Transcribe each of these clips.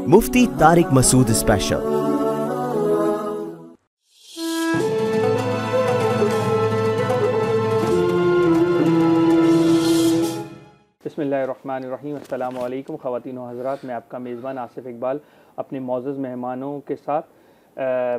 मुफ्ती Tariq Masood special. बिस्मिल्लाहिर्रहमानिर्रहीम। अस्सलामु अलैकुम ख़वातीन व हज़रात, मैं आपका मेज़बान आसिफ़ इकबाल अपने मौज़ूज़ मेहमानों के साथ।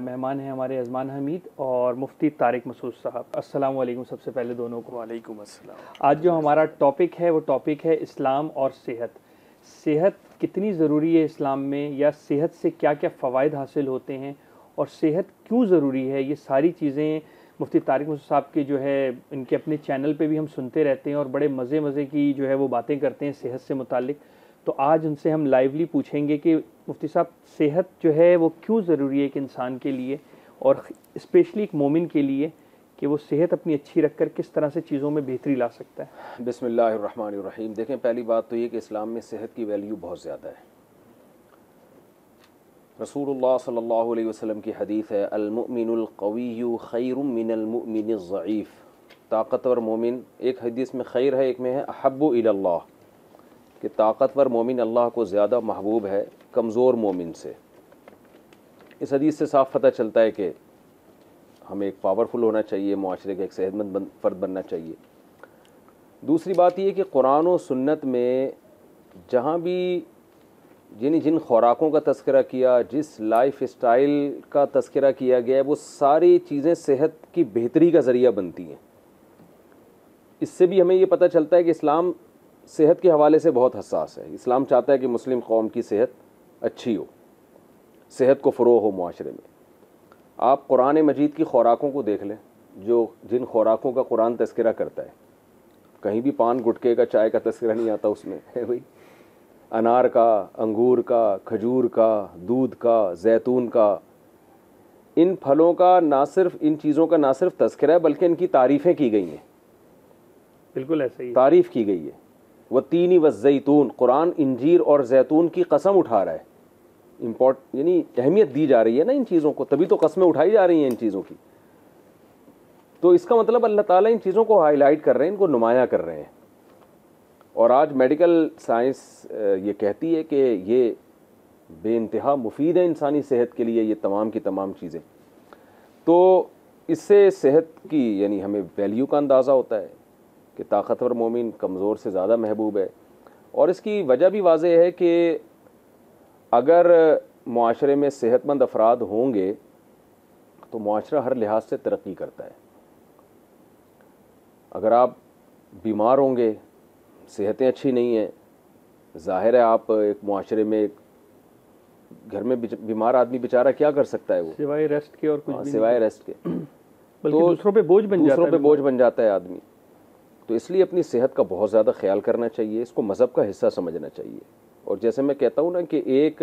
मेहमान हैं हमारे अज़मान हमीद और मुफ्ती तारिक मसूद साहब। अस्सलामु अलैकुम सबसे पहले दोनों को। वालेकुम अस्सलाम। आज जो हमारा टॉपिक है वो टॉपिक है इस्लाम और सेहत। सेहत कितनी ज़रूरी है इस्लाम में, या सेहत से क्या क्या फ़वाइद हासिल होते हैं और सेहत क्यों ज़रूरी है, ये सारी चीज़ें मुफ्ती तारिक मसूद साहब के जो है इनके अपने चैनल पे भी हम सुनते रहते हैं और बड़े मज़े की जो है वो बातें करते हैं सेहत से मुतालिक। तो आज उनसे हम लाइवली पूछेंगे कि मुफ्ती साहब, सेहत जो है वो क्यों ज़रूरी है एक इंसान के लिए और स्पेशली एक मोमिन के लिए, कि वो सेहत अपनी अच्छी रखकर किस तरह से चीज़ों में बेहतरी ला सकता है। बिस्मिल्लाहिर्रहमानिर्रहीम। देखें, पहली बात तो ये कि इस्लाम में सेहत की वैल्यू बहुत ज़्यादा है। रसूलुल्लाह सल्लल्लाहु अलैहि वसल्लम की हदीस है, अल-मुमिनुल क़विय्यु खैरुम मिनल मुमिनिज़ ज़ईफ़। ताकतवर मोमिन, एक हदीस में खैर है, एक में है अहब्बु इलल्लाह, कि ताकतवर मोमिन अल्लाह को ज़्यादा महबूब है कमज़ोर मोमिन से। इस हदीस से साफ पता चलता है कि हमें एक पावरफुल होना चाहिए, मुआशरे का एक सेहतमंद फ़र्द बनना चाहिए। दूसरी बात यह कि कुरान और सुन्नत में जहाँ भी जिन खुराकों का तज़किरा किया, जिस लाइफ स्टाइल का तज़किरा किया गया है, वो सारी चीज़ें सेहत की बेहतरी का ज़रिया बनती हैं। इससे भी हमें ये पता चलता है कि इस्लाम सेहत के हवाले से बहुत हसास है। इस्लाम चाहता है कि मुस्लिम कौम की सेहत अच्छी हो, सेहत को फ़रोग़ हो मुआशरे में। आप कुरान मजीद की खुराकों को देख लें, जिन खुराकों का कुरान तज़किरा करता है, कहीं भी पान गुटके का, चाय का तज़किरा नहीं आता उसमें है भाई। अनार का, अंगूर का, खजूर का, दूध का, जैतून का, इन फलों का ना सिर्फ, इन चीज़ों का ना सिर्फ तज़किरा है बल्कि इनकी तारीफ़ें की गई हैं। बिल्कुल ऐसे ही तारीफ़ की गई है। वह तीनी व ज़ैतून, कुरान इंजीर और जैतून की कसम उठा रहा है। यानी अहमियत दी जा रही है ना इन चीज़ों को, तभी तो कस्में उठाई जा रही हैं इन चीज़ों की। तो इसका मतलब अल्लाह ताला इन चीज़ों को हाईलाइट कर रहे हैं, इनको नुमाया कर रहे हैं। और आज मेडिकल साइंस ये कहती है कि ये बेइंतहा मुफीद है इंसानी सेहत के लिए, ये तमाम की तमाम चीज़ें। तो इससे सेहत की यानी हमें वैल्यू का अंदाज़ा होता है कि ताकतवर मोमिन कमज़ोर से ज़्यादा महबूब है। और इसकी वजह भी वाज़ेह है कि अगर मुआशरे में सेहतमंद अफराद होंगे तो मुआशरा हर लिहाज से तरक्की करता है। अगर आप बीमार होंगे, सेहतें अच्छी नहीं हैं, ज़ाहिर है आप एक मुआशरे में, एक घर में बीमार आदमी बेचारा क्या कर सकता है, वो सिवाय रेस्ट के और कुछ भी सिवाय रेस्ट के बल्कि तो दूसरों पे बोझ बन जाता है आदमी। तो इसलिए अपनी सेहत का बहुत ज़्यादा ख्याल करना चाहिए, इसको मज़हब का हिस्सा समझना चाहिए। और जैसे मैं कहता हूँ ना कि एक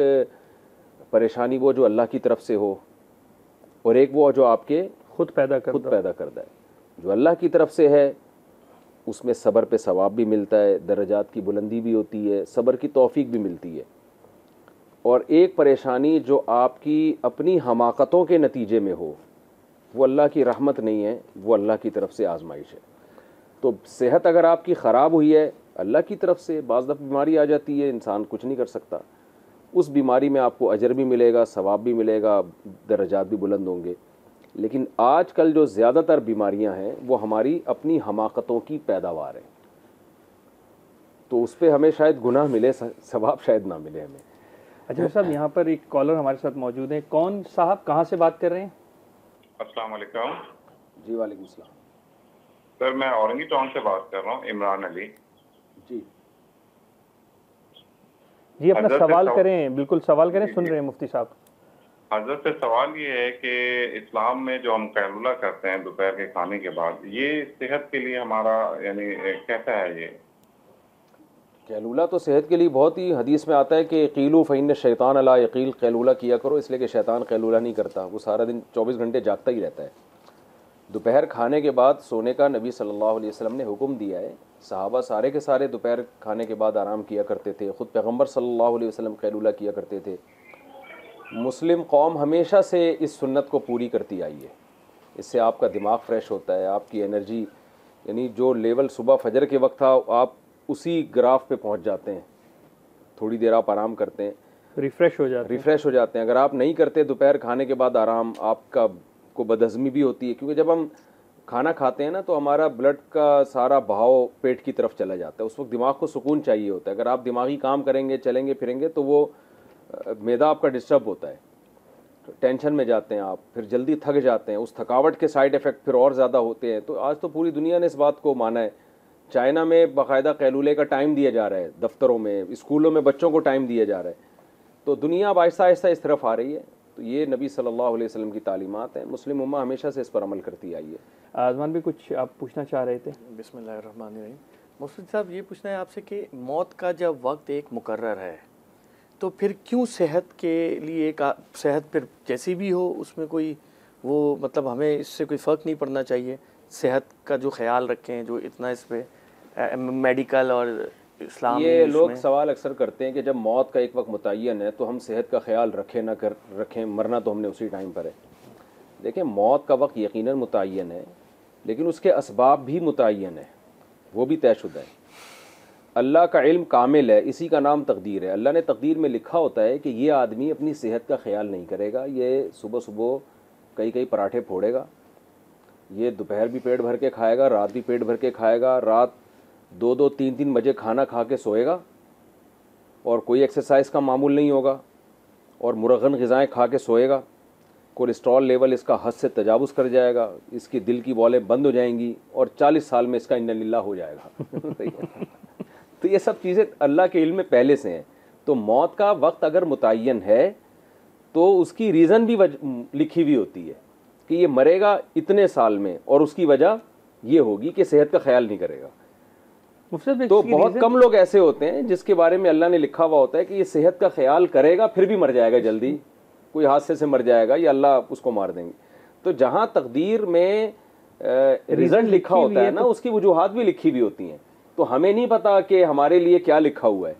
परेशानी वो जो अल्लाह की तरफ से हो, और एक वो जो आपके खुद पैदा करता है। जो अल्लाह की तरफ से है उसमें सब्र पे सवाब भी मिलता है, दर्जात की बुलंदी भी होती है, सब्र की तौफीक भी मिलती है। और एक परेशानी जो आपकी अपनी हमाकतों के नतीजे में हो, वो अल्लाह की रहमत नहीं है, वो अल्लाह की तरफ से आजमाइश है। तो सेहत अगर आपकी ख़राब हुई है, अल्लाह की तरफ से बाज़ दफ़ा बीमारी आ जाती है, इंसान कुछ नहीं कर सकता। उस बीमारी में आपको अजर भी मिलेगा, सवाब भी मिलेगा, दर्जात भी बुलंद होंगे। लेकिन आजकल जो ज़्यादातर बीमारियां हैं वो हमारी अपनी हमाकतों की पैदावार है। तो उस पर हमें शायद गुनाह मिले, सवाब शायद ना मिले हमें। अच्छा साहब, यहाँ पर एक कॉलर हमारे साथ मौजूद है। कौन साहब, कहाँ से बात कर रहे हैं? अस्सलाम वालेकुम। जी वालेकुम सलाम। सर, मैं औरंगी टाउन से बात कर रहा हूँ, इमरान अली। जी अपना सवाल करें, बिल्कुल सवाल करें, सुन रहे हैं मुफ्ती साहब। हजरत से सवाल ये है कि इस्लाम में जो हम कैलुला करते हैं दोपहर के खाने के बाद, ये सेहत के लिए हमारा यानी कैसा है? ये कैलूला तो सेहत के लिए बहुत ही, हदीस में आता है कि कीलू फ़इन्न शैतान अला यकील, कैलूला किया करो, इसलिए कि शैतान कैलूला नहीं करता, वो सारा दिन 24 घंटे जागता ही रहता है। दोपहर खाने के बाद सोने का नबी सल्लल्लाहु अलैहि वसल्लम ने हुक्म दिया है। सहाबा सारे के सारे दोपहर खाने के बाद आराम किया करते थे, ख़ुद पैगम्बर सल्लल्लाहु अलैहि वसल्लम कैलूला किया करते थे। मुस्लिम कौम हमेशा से इस सुन्नत को पूरी करती आई है। इससे आपका दिमाग फ्रेश होता है, आपकी एनर्जी, यानी जो लेवल सुबह फजर के वक्त था आप उसी ग्राफ पे पहुंच जाते हैं। थोड़ी देर आप आराम करते हैं रिफ्रेश हो जाते हैं। अगर आप नहीं करते दोपहर खाने के बाद आराम, आपका को बदहज़मी भी होती है, क्योंकि जब हम खाना खाते हैं ना तो हमारा ब्लड का सारा बहाव पेट की तरफ चला जाता है। उस वक्त दिमाग को सुकून चाहिए होता है। अगर आप दिमागी काम करेंगे, चलेंगे फिरेंगे, तो वो मैदा आपका डिस्टर्ब होता है, टेंशन में जाते हैं आप, फिर जल्दी थक जाते हैं। उस थकावट के साइड इफ़ेक्ट फिर और ज़्यादा होते हैं। तो आज तो पूरी दुनिया ने इस बात को माना है। चाइना में बाकायदा कैलूले का टाइम दिया जा रहा है, दफ्तरों में, स्कूलों में बच्चों को टाइम दिया जा रहा है। तो दुनिया अब आहिस्ता आहिस्ता इस तरफ आ रही है। तो ये नबी सल्लल्लाहु अलैहि वसल्लम की तालीमात हैं। मुस्लिम उम्मा हमेशा से इस पर अमल करती आई है। आज़मान भी कुछ आप पूछना चाह रहे थे? बिस्मिल्लाहिर्रहमानिर्रहीम। मुफ्ती साहब, ये पूछना है आपसे कि मौत का जब वक्त एक मुकर्रर है तो फिर क्यों सेहत के लिए एक सेहत फिर जैसी भी हो उसमें कोई वो मतलब हमें इससे कोई फ़र्क नहीं पड़ना चाहिए? सेहत का जो ख्याल रखें, जो इतना इस पर मेडिकल और इस्लाम, ये लोग सवाल अक्सर करते हैं कि जब मौत का एक वक्त मुतय्यन है तो हम सेहत का ख्याल रखें ना कर रखें, मरना तो हमने उसी टाइम पर है। देखिए, मौत का वक्त यकीनन मुतय्यन है, लेकिन उसके असबाब भी मुतय्यन है, वो भी तयशुदा है। अल्लाह का इल्म कामिल है, इसी का नाम तकदीर है। अल्लाह ने तकदीर में लिखा होता है कि ये आदमी अपनी सेहत का ख्याल नहीं करेगा, ये सुबह सुबह कई पराठे फोड़ेगा, ये दोपहर भी पेट भर के खाएगा, रात भी पेट भर के खाएगा, रात 2-2, 3-3 बजे खाना खा के सोएगा, और कोई एक्सरसाइज का मामूल नहीं होगा, और मुरगन ग़िज़ाएँ खा के सोएगा। कोलेस्ट्रॉल लेवल इसका हद से तजावुज़ कर जाएगा, इसकी दिल की बॉलें बंद हो जाएंगी, और 40 साल में इसका इन्ना लिल्लाह हो जाएगा। तो ये सब चीज़ें अल्लाह के इल्म में पहले से हैं। तो मौत का वक्त अगर मुतय्यन है तो उसकी रीज़न भी लिखी हुई होती है कि ये मरेगा इतने साल में, और उसकी वजह ये होगी कि सेहत का ख्याल नहीं करेगा। तो बहुत कम लोग ऐसे होते हैं जिसके बारे में अल्लाह ने लिखा हुआ होता है कि ये सेहत का ख्याल करेगा फिर भी मर जाएगा, जल्दी कोई हादसे से मर जाएगा या अल्लाह उसको मार देंगे। तो जहाँ तकदीर में रिजल्ट लिखा होता है ना, उसकी वजूहात भी लिखी हुई होती हैं। तो हमें नहीं पता कि हमारे लिए क्या लिखा हुआ है।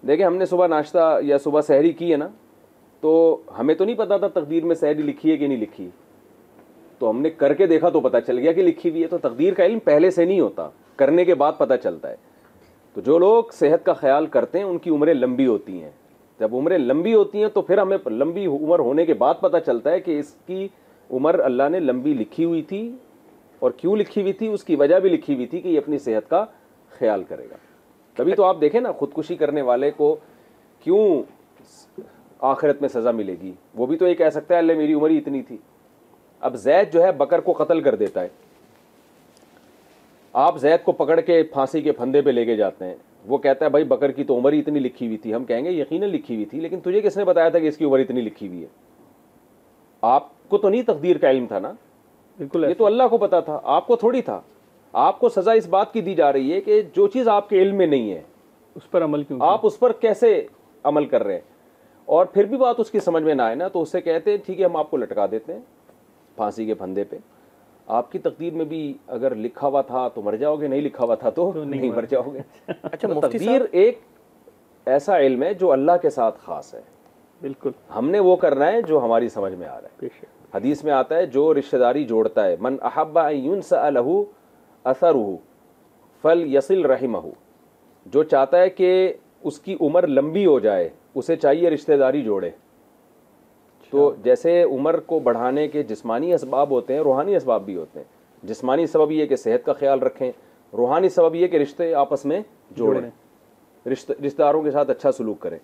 देखिए, हमने सुबह नाश्ता या सुबह सहरी की है ना, तो हमें तो नहीं पता था तकदीर में सहरी लिखी है कि नहीं लिखी, तो हमने करके देखा तो पता चल गया कि लिखी हुई है। तो तकदीर का इल्म पहले से नहीं होता, करने के बाद पता चलता है। तो जो लोग सेहत का ख्याल करते हैं उनकी उम्रें लंबी होती हैं। जब उम्रें लंबी होती हैं तो फिर हमें लंबी उम्र होने के बाद पता चलता है कि इसकी उम्र अल्लाह ने लंबी लिखी हुई थी, और क्यों लिखी हुई थी उसकी वजह भी लिखी हुई थी कि ये अपनी सेहत का ख्याल करेगा। तभी तो आप देखें ना, खुदकुशी करने वाले को क्यों आखिरत में सज़ा मिलेगी? वो भी तो ये कह सकता है अल्लाह मेरी उम्र ही इतनी थी। अब जैद जो है बकर को कत्ल कर देता है, आप जैद को पकड़ के फांसी के फंदे पे लेके जाते हैं, वो कहता है भाई बकर की तो उम्र ही इतनी लिखी हुई थी। हम कहेंगे यकीनन लिखी हुई थी, लेकिन तुझे किसने बताया था कि इसकी उम्र इतनी लिखी हुई है? आपको तो नहीं तकदीर का इल्म था ना, बिल्कुल, ये तो अल्लाह को पता था, आपको थोड़ी था। आपको सज़ा इस बात की दी जा रही है कि जो चीज़ आपके इल्म में नहीं है उस पर अमल क्यों, आप उस पर कैसे अमल कर रहे हैं। और फिर भी बात उसकी समझ में ना आए ना, तो उससे कहते हैं ठीक है हम आपको लटका देते हैं फांसी के फंदे पे। आपकी तकदीर में भी अगर लिखा हुआ था तो मर जाओगे, नहीं लिखा हुआ था तो नहीं मर जाओगे। अच्छा, तो तकदीर एक ऐसा इल्म है जो अल्लाह के साथ खास है। बिल्कुल, हमने वो करना है जो हमारी समझ में आ रहा है। हदीस में आता है जो रिश्तेदारी जोड़ता है, मन अहब्बा अन युनसा लहू असरुहु फल यसिल रहिमहु, जो चाहता है कि उसकी उम्र लंबी हो जाए उसे चाहिए रिश्तेदारी जोड़े। तो जैसे उम्र को बढ़ाने के जिस्मानी असबाब होते हैं, रूहानी असबाब भी होते हैं। जिस्मानी सबब ये कि सेहत का ख्याल रखें, रूहानी सबब ये कि रिश्ते आपस में जोड़ें, रिश्तेदारों के साथ अच्छा सलूक करें।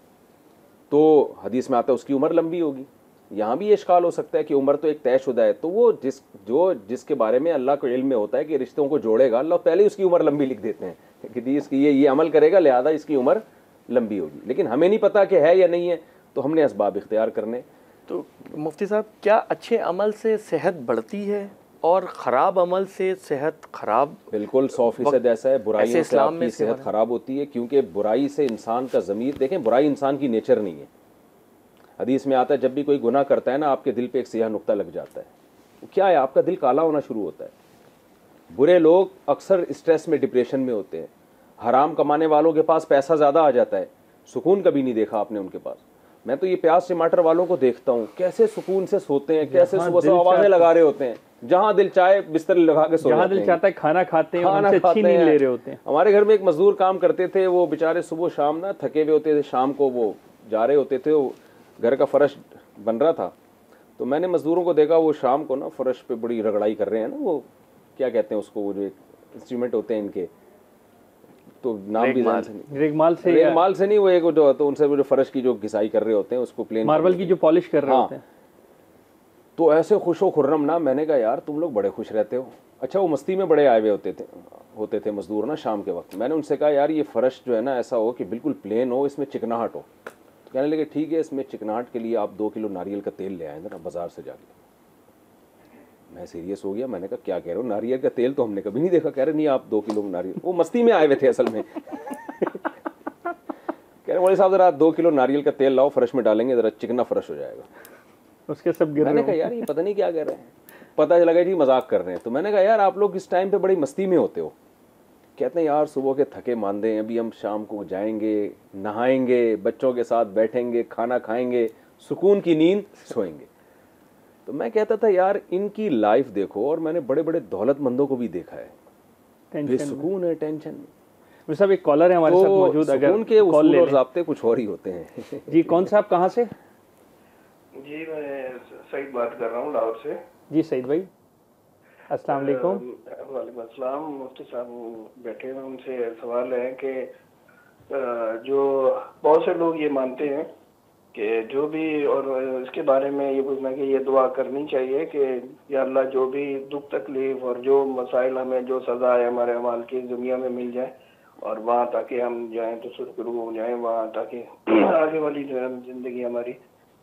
तो हदीस में आता है उसकी उम्र लंबी होगी। यहाँ भी ये इश्काल हो सकता है कि उम्र तो एक तयशुदा है, तो वो जिसके बारे में अल्लाह को इल्म में होता है कि रिश्तों को जोड़ेगा, अल्लाह पहले ही उसकी उम्र लंबी लिख देते हैं कि इसकी ये अमल करेगा लिहाजा इसकी उम्र लंबी होगी। लेकिन हमें नहीं पता कि है या नहीं है, तो हमने असबाब इख्तियार करने। तो मुफ्ती साहब, क्या अच्छे अमल से सेहत बढ़ती है और ख़राब अमल से सेहत खराब? बिल्कुल 100% ऐसा है। बुराइयों से आपकी सेहत खराब होती है, क्योंकि बुराई से इंसान का ज़मीर, देखें बुराई इंसान की नेचर नहीं है। हदीस में आता है जब भी कोई गुनाह करता है ना, आपके दिल पे एक सियाह नुक्ता लग जाता है। वो क्या है? आपका दिल काला होना शुरू होता है। बुरे लोग अक्सर स्ट्रेस में, डिप्रेशन में होते हैं। हराम कमाने वालों के पास पैसा ज़्यादा आ जाता है, सुकून कभी नहीं देखा आपने उनके पास। मैं तो ये प्याज टमाटर वालों को देखता हूँ कैसे सुकून से सोते हैं, कैसे सुबह से आवाज़ें लगा रहे होते हैं, जहाँ दिल चाहे बिस्तर लगा के सो जाते हैं, जहाँ दिल चाहता है खाना खाते हैं, उनसे अच्छी नींद ले रहे होते हैं। हमारे घर में एक मजदूर काम करते थे, वो बेचारे सुबह शाम ना थके हुए होते थे, शाम को वो जा रहे होते थे, वो घर का फर्श बन रहा था, तो मैंने मज़दूरों को देखा वो शाम को ना फर्श पे बड़ी रगड़ाई कर रहे हैं ना, वो क्या कहते हैं उसको, वो जो इंस्ट्रूमेंट होते हैं इनके, तो नाम भी रेगमाल से नहीं, वो एक जो तो उनसे वो जो फर्श की जो घिसाई कर रहे होते हैं उसको प्लेन मार्बल की जो पॉलिश कर रहे होते हैं। तो ऐसे खुशो खुर्रम ना, मैंने कहा यार तुम लोग बड़े खुश रहते हो। अच्छा, वो मस्ती में बड़े आए हुए होते थे मजदूर ना शाम के वक्त। मैंने उनसे कहा यार ये फर्श जो है ना ऐसा हो कि बिल्कुल प्लेन हो, इसमें चिकनाहट हो। तो कहने लगे ठीक है, इसमें चिकनाहट के लिए आप 2 किलो नारियल का तेल ले आए ना बाजार से जाके। मैं सीरियस हो गया, मैंने कहा क्या कह रहे हो, नारियल का तेल तो हमने कभी नहीं देखा। कह रहे नहीं आप 2 किलो नारियल, वो मस्ती में आए हुए थे असल में। कह रहे मौलवी साहब जरा 2 किलो नारियल का तेल लाओ, फर्श में डालेंगे जरा चिकना फर्श हो जाएगा। उसके सब गिर मैंने कहा यार ये पता नहीं क्या कह रहे हैं, पता चला जी मजाक कर रहे हैं। तो मैंने कहा यार आप लोग इस टाइम पे बड़ी मस्ती में होते हो। कहते हैं यार सुबह के थके मांदे हैं, अभी हम शाम को जाएंगे, नहाएंगे, बच्चों के साथ बैठेंगे, खाना खाएंगे, सुकून की नींद सोएंगे। तो मैं कहता था यार इनकी लाइफ देखो, और मैंने बड़े बड़े दौलतमंदों को भी देखा है, बेसुकून है, टेंशन में। सब एक कॉलर है हमारे साथ मौजूद, अगर उनके उसूल और ज़ाब्ते कुछ और ही होते हैं। जी कौन साहब कहाँ से? जी मैं सईद बात कर रहा हूँ लाहौर से। जी सईद भाई अस्सलाम वालेकुम। वालेकुम अस्सलाम। मुफ्ती साहब बैठे हैं, उनसे सवाल है कि जो बहुत से लोग ये मानते हैं कि जो भी, और इसके बारे में ये पूछना कि ये दुआ करनी चाहिए कि या अल्लाह जो भी दुख तकलीफ और जो मसाइल हमें, जो सज़ा है हमारे अमाल की दुनिया में मिल जाए, और वहाँ ताकि हम जाएं तो सुरखरू हो जाएं वहाँ, ताकि आगे वाली ज़िंदगी हमारी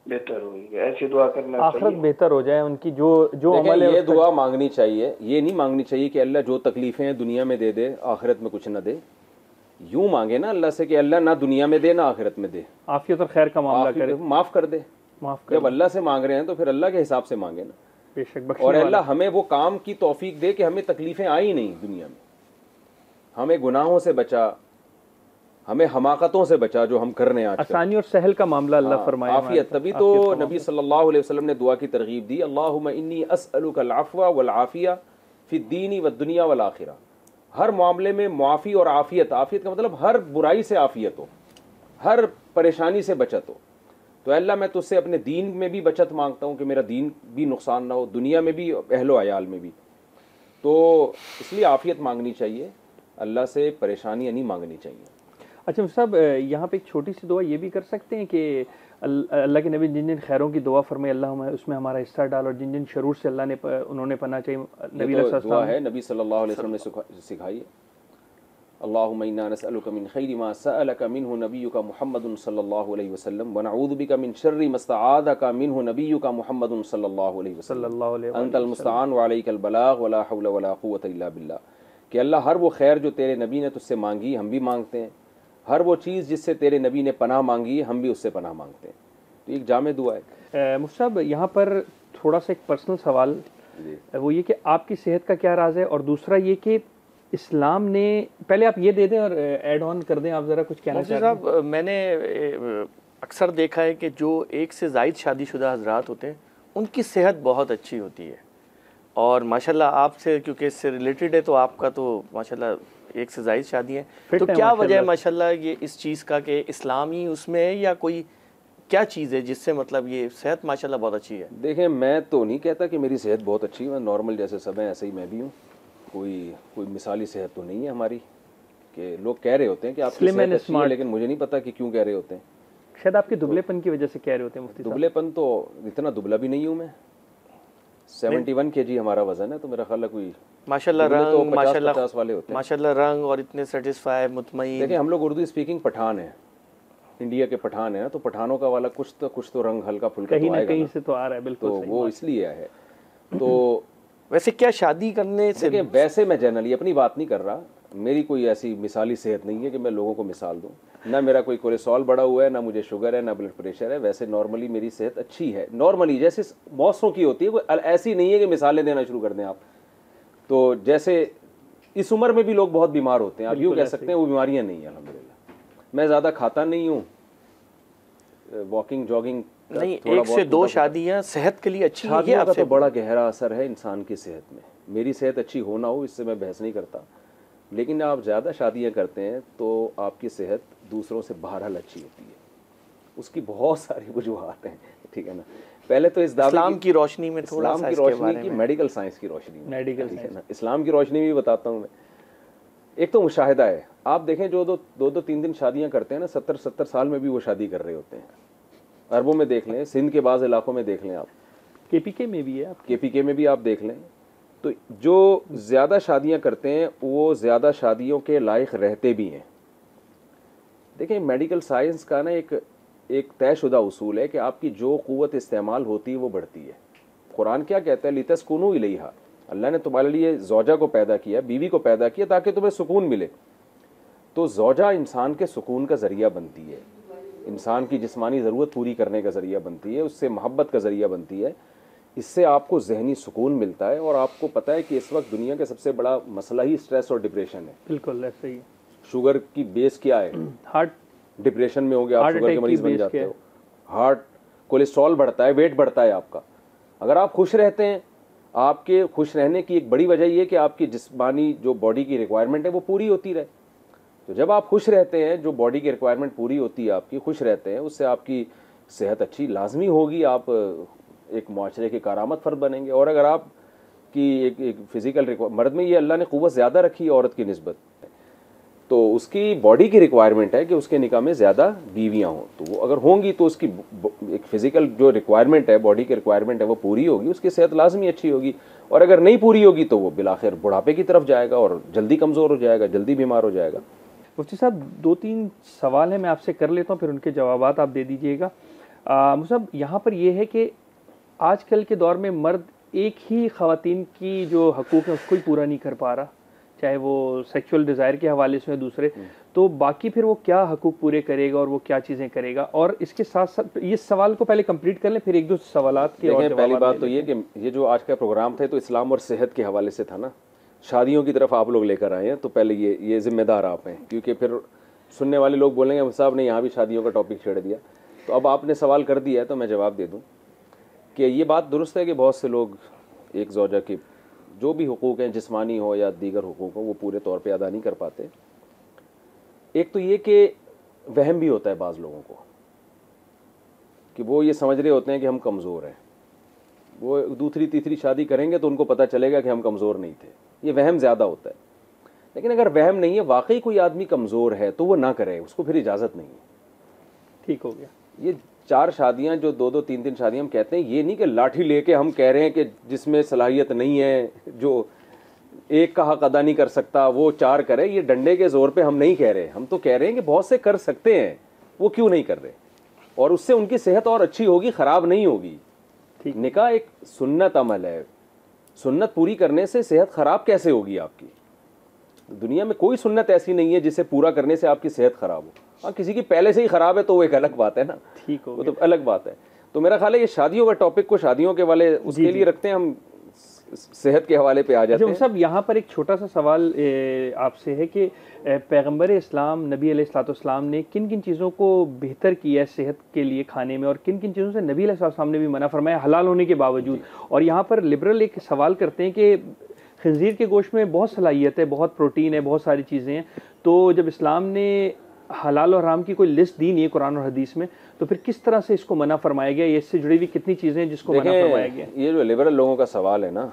बेहतर होगी। ऐसी दुआ करना चाहिए, आखिरत बेहतर हो जाए उनकी। जो अमल है ये दुआ मांगनी चाहिए। ये नहीं मांगनी चाहिए कि अल्लाह जो तकलीफें हैं दुनिया में दे दे, आखिरत में कुछ ना दे। यूं मांगे ना अल्लाह से कि अल्लाह ना दुनिया में दे ना आखिरत में दे, आफियत और खैर का मामला करे, माफ कर दे। जब अल्लाह से मांग रहे हैं तो फिर अल्लाह के हिसाब से मांगे ना, बेशक। और अल्लाह हमें वो काम की तौफीक दे कि हमें तकलीफें आई नहीं दुनिया में, हमें गुनाहों से बचा, हमें हमाकतों से बचा जो हम कर रहे हैं। आसानी और सहल का मामला अल्लाह फरमाए, आफियत। तभी तो नबी सल्लल्लाहु अलैहि वसल्लम ने दुआ की तरगीब दी, अल्लाहुम्मा इन्नी अस्अलुकल अफ़्व वल आफिया फिद दीनी वद दुनिया वल आखिरा। हर मामले में मुआफ़ी और आफियत, आफियत का मतलब हर बुराई से आफियत हो, हर परेशानी से बचत हो। तो अल्लाह मैं तुझसे अपने दीन में भी बचत मांगता हूँ कि मेरा दीन भी नुकसान ना हो, दुनिया में भी, अहलो अयाल में भी। तो इसलिए आफियत मांगनी चाहिए, अल्लाह से परेशानियाँ नहीं मांगनी चाहिए। अच्छा साहब, यहाँ पे एक छोटी सी दुआ ये भी कर सकते हैं कि अल्लाह के नबी जिन जिन खैरों की दुआ फरमाए अल्लाह उसमें हमारा हिस्सा डाल, और जिन जिन शरूर से अल्लाह ने उन्होंने पना चाहिए, नबी दुआ है नबी सल्लल्लाहु अलैहि वसल्लम ने सिखाई है। अल्लाहुम्मा इन्ना नसअलुका मिन खैरि मा सअलका मिन्हु नबियुका मुहम्मदुन सल्लल्लाहु अलैहि वसल्लम व नऊज़ु बिका मिन शर्रि मस्तआदका मिन्हु नबियुका मुहम्मदुन सल्लल्लाहु अलैहि वसल्लम अंतल मुस्तआन व अलैकल बलाग व ला हौला व ला कुव्वता इल्ला बिल्लाह। कि अल्लाह हर वो खैर जो तेरे नबी ने तुझसे मांगी हम भी मांगते हैं, हर वो चीज़ जिससे तेरे नबी ने पनाह मांगी हम भी उससे पनाह मांगते हैं। तो एक जामे दुआ है। मुफ्ती साहब यहाँ पर थोड़ा सा एक पर्सनल सवाल, वो ये कि आपकी सेहत का क्या राज है, और दूसरा ये कि इस्लाम ने, पहले आप ये दे दें और ऐड ऑन कर दें, आप ज़रा कुछ कहना चाहते हैं? साहब मैंने अक्सर देखा है कि जो एक से ज़ायद शादीशुदा हजरात होते हैं उनकी सेहत बहुत अच्छी होती है, और माशाल्लाह आपसे क्योंकि इससे रिलेटेड है तो आपका तो माशाल्लाह एक से ज़ायद शादी है, तो क्या वजह है माशाल्लाह ये इस चीज़ का कि इस्लामी उसमें है, या कोई क्या चीज़ है जिससे मतलब ये सेहत माशाल्लाह बहुत अच्छी है? देखें मैं तो नहीं कहता कि मेरी सेहत बहुत अच्छी है, नॉर्मल जैसे सब हैं ऐसे ही मैं भी हूँ। कोई मिसाली सेहत तो नहीं है हमारी, कि लोग कह रहे होते हैं कि आपकी सेहत अच्छी है, लेकिन मुझे नहीं पता कि क्यों कह रहे होते हैं। शायद आपके दुबलेपन की वजह से कह रहे होते हैं मुफ्ती साहब। दुबलेपन तो इतना दुबला भी नहीं हूँ मैं, 71 kg हमारा वजन है, तो मेरा ख्याल है कोई माशाल्लाह रंग, तो 50 वाले होते हैं माशाल्लाह रंग, और इतने सेटिस्फाई मुतमईन। देखिए हम लोग उर्दू स्पीकिंग पठान हैं, इंडिया के पठान है ना, तो पठानों का वाला कुछ तो रंग हल्का फुल्का कहीं ना कहीं से तो आ रहा है। बिल्कुल, तो वो इसलिए है। तो वैसे क्या शादी करने से, वैसे मैं जनरली अपनी बात नहीं कर रहा, मेरी कोई ऐसी मिसाली सेहत नहीं है कि मैं लोगों को मिसाल दूं, ना मेरा कोई कोलेस्ट्रॉल बढ़ा हुआ है, ना मुझे शुगर है, ना ब्लड प्रेशर है। वैसे नॉर्मली मेरी सेहत अच्छी है, नॉर्मली जैसे मौसमों की होती है, कोई ऐसी नहीं है कि मिसालें देना शुरू कर दें आप। तो जैसे इस उम्र में भी लोग बहुत बीमार होते हैं, आप यूँ कह सकते हैं, वो बीमारियाँ नहीं है अल्हम्दुलिल्लाह। मैं ज़्यादा खाता नहीं हूँ, वॉकिंग जॉगिंग नहीं, 1 से 2 शादियाँ सेहत के लिए अच्छी है, आपका तो बड़ा गहरा असर है इंसान की सेहत में। मेरी सेहत अच्छी हो ना हो इससे मैं बहस नहीं करता, लेकिन आप ज़्यादा शादियाँ करते हैं तो आपकी सेहत दूसरों से बहरहाल अच्छी होती है। उसकी बहुत सारी वजूहात हैं, ठीक है ना। पहले तो इस दावे इस्लाम की रोशनी में थोड़ा इस्लाम सा की इसके रोशनी बारे की, में। मेडिकल साइंस की रोशनी में, मेडिकल ठीक है साइंस। ना। इस्लाम की रोशनी में भी बताता हूँ मैं। एक तो मुशाहिदा है, आप देखें जो दो 3 शादियां करते हैं ना, 70 साल में भी वो शादी कर रहे होते हैं। अरबों में देख लें, सिंध के बाज़ इलाकों में देख लें, आप केपीके में भी है, आप केपीके में भी आप देख लें, तो जो ज़्यादा शादियां करते हैं वो ज़्यादा शादियों के लायक रहते भी हैं। देखें, मेडिकल साइंस का ना एक तयशुदा उसूल है कि आपकी जो क़ुव्वत इस्तेमाल होती है वो बढ़ती है। कुरान क्या कहता है, लितस्कुनू इलैहा, अल्लाह ने तुम्हारे लिए ज़ौजा को पैदा किया, बीवी को पैदा किया ताकि तुम्हें सुकून मिले। तो ज़ौजा इंसान के सुकून का ज़रिया बनती है, इंसान की जिस्मानी ज़रूरत पूरी करने का ज़रिया बनती है, उससे मोहब्बत का ज़रिया बनती है, इससे आपको जहनी सुकून मिलता है। और आपको पता है कि इस वक्त दुनिया का सबसे बड़ा मसला ही स्ट्रेस और डिप्रेशन है। बिल्कुल ऐसे ही। शुगर की बेस क्या है? हार्ट डिप्रेशन में हो गया, आप हार्ट शुगर के अटैक मरीज की बन बेस जाते क्या हो, हार्ट, कोलेस्ट्रॉल बढ़ता है, वेट बढ़ता है आपका। अगर आप खुश रहते हैं, आपके खुश रहने की एक बड़ी वजह यह है कि आपकी जिस्मानी जो बॉडी की रिक्वायरमेंट है वो पूरी होती रहे। तो जब आप खुश रहते हैं, जो बॉडी की रिक्वायरमेंट पूरी होती है आपकी, खुश रहते हैं, उससे आपकी सेहत अच्छी लाजमी होगी, आप एक मुआशरे के कारामद फ़र्द बनेंगे। और अगर आप की एक फिज़िकल मर्द में ये अल्लाह ने क़ुव्वत ज़्यादा रखी है औरत की निस्बत, तो उसकी बॉडी की रिक्वायरमेंट है कि उसके निकाह में ज़्यादा बीवियाँ हों। तो वो अगर होंगी तो उसकी एक फ़िज़िकल जो रिक्वायरमेंट है, बॉडी की रिक्वायरमेंट है, वो पूरी होगी, उसकी सेहत लाजमी अच्छी होगी। और अगर नहीं पूरी होगी तो वो बिलाखिर बुढ़ापे की तरफ जाएगा और जल्दी कमज़ोर हो जाएगा, जल्दी बीमार हो जाएगा। मुफ्ती साहब 2-3 सवाल हैं, मैं आपसे कर लेता हूँ, फिर उनके जवाबात आप दे दीजिएगा। मुफ्ती साहब, यहाँ पर ये है कि आजकल के दौर में मर्द एक ही ख़वातीन की जो हकूक़ है उसको ही पूरा नहीं कर पा रहा, चाहे वो सेक्सुअल डिज़ायर के हवाले से दूसरे, तो बाकी फिर वो क्या हकूक़ पूरे करेगा और वो क्या चीज़ें करेगा। और इसके साथ साथ ये सवाल को पहले कंप्लीट कर लें, फिर एक दो सवालात के और पहली बात तो ये कि ये जो आज का प्रोग्राम था तो इस्लाम और सेहत के हवाले से था ना, शादियों की तरफ आप लोग लेकर आए हैं, तो पहले ये जिम्मेदार आप हैं, क्योंकि फिर सुनने वाले लोग बोलेंगे साहब ने यहाँ भी शादियों का टॉपिक छेड़ दिया। तो अब आपने सवाल कर दिया है तो मैं जवाब दे दूँ कि ये बात दुरुस्त है कि बहुत से लोग एक ज़ौजा की जो भी हुकूक हैं, जिस्मानी हो या दीगर हुकूक हो, वो पूरे तौर पे अदा नहीं कर पाते। एक तो ये कि वहम भी होता है बाज़ लोगों को कि वो ये समझ रहे होते हैं कि हम कमज़ोर हैं, वो दूसरी तीसरी शादी करेंगे तो उनको पता चलेगा कि हम कमज़ोर नहीं थे। ये वहम ज़्यादा होता है। लेकिन अगर वहम नहीं है, वाकई कोई आदमी कमज़ोर है तो वो ना करे, उसको फिर इजाज़त नहीं है। ठीक हो गया। ये 4 शादियां जो 2-2 3-3 शादियां हम कहते हैं, ये नहीं कि लाठी लेके हम कह रहे हैं कि जिसमें सलाहियत नहीं है, जो एक का हक अदा नहीं कर सकता वो 4 करे। ये डंडे के ज़ोर पे हम नहीं कह रहे, हम तो कह रहे हैं कि बहुत से कर सकते हैं, वो क्यों नहीं कर रहे, और उससे उनकी सेहत और अच्छी होगी, ख़राब नहीं होगी। निकाह एक सुन्नत अमल है, सुन्नत पूरी करने से सेहत ख़राब कैसे होगी आपकी? दुनिया में कोई सुन्नत ऐसी नहीं है जिसे पूरा करने से आपकी सेहत ख़राब हो। हाँ, किसी की पहले से ही ख़राब है तो वो एक अलग बात है ना, ठीक हो, वो तो अलग बात है। तो मेरा ख्याल है ये शादियों का टॉपिक को शादियों के वाले उसके लिए रखते हैं, हम सेहत के हवाले पे आ जाते हैं। सब यहाँ पर एक छोटा सा सवाल आपसे है कि पैगंबर इस्लाम नबी अलैहिस्सलाम ने किन किन चीज़ों को बेहतर किया है सेहत के लिए खाने में, और किन किन चीज़ों से नबी अलैहिस्सलाम ने भी मना फरमाया हलाल होने के बावजूद। और यहाँ पर लिबरल एक सवाल करते हैं कि खंजीर के गोश्त में बहुत सलाहियत है, बहुत प्रोटीन है, बहुत सारी चीज़ें हैं, तो जब इस्लाम ने हलाल और हराम की कोई लिस्ट दी नहीं है कुरान और हदीस में, तो फिर किस तरह से इसको मना फरमाया गया? इससे जुड़ी हुई कितनी चीज़ें हैं जिसको मना फरमाया गया? ये जो लिबरल लोगों का सवाल है ना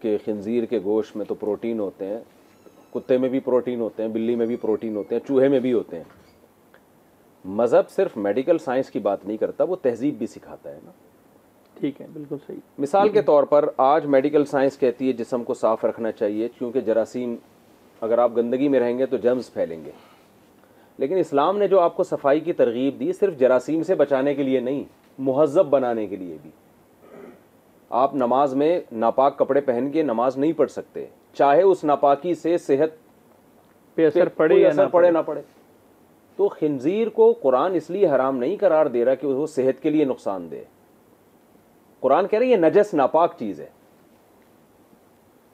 कि खंजीर के गोश्त में तो प्रोटीन होते हैं, कुत्ते में भी प्रोटीन होते हैं, बिल्ली में भी प्रोटीन होते हैं, चूहे में भी होते हैं। मज़हब सिर्फ मेडिकल साइंस की बात नहीं करता, वो तहजीब भी सिखाता है ना। ठीक है, बिल्कुल सही। मिसाल के तौर पर आज मेडिकल साइंस कहती है जिस्म को साफ़ रखना चाहिए, क्योंकि जरासीम, अगर आप गंदगी में रहेंगे तो जर्म्स फैलेंगे। लेकिन इस्लाम ने जो आपको सफाई की तरगीब दी, सिर्फ जरासीम से बचाने के लिए नहीं, मुहज़्ज़ब बनाने के लिए भी। आप नमाज में नापाक कपड़े पहन के नमाज नहीं पढ़ सकते, चाहे उस नापाकी से सेहत पे असर पड़े या ना पड़े। तो खिंजीर को कुरान इसलिए हराम नहीं करार दे रहा कि वो सेहत के लिए नुकसान दे। कुरान कह रही है नजस नापाक चीज़ है।